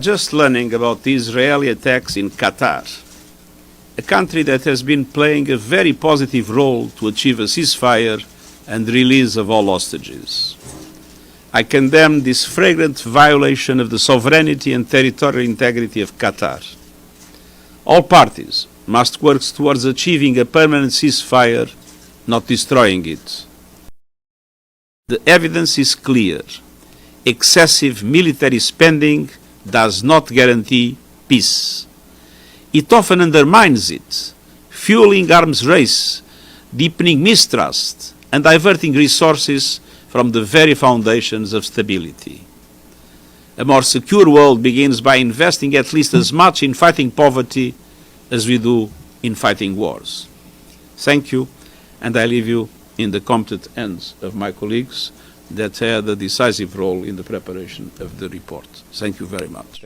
just learning about the Israeli attacks in Qatar, a country that has been playing a very positive role to achieve a ceasefire and release of all hostages. I condemn this flagrant violation of the sovereignty and territorial integrity of Qatar. All parties must work towards achieving a permanent ceasefire, not destroying it. The evidence is clear. Excessive military spending does not guarantee peace. It often undermines it, fueling arms race, deepening mistrust, and diverting resources from the very foundations of stability. A more secure world begins by investing at least as much in fighting poverty as we do in fighting wars. Thank you, and I leave you in the competent hands of my colleagues that had a decisive role in the preparation of the report. Thank you very much.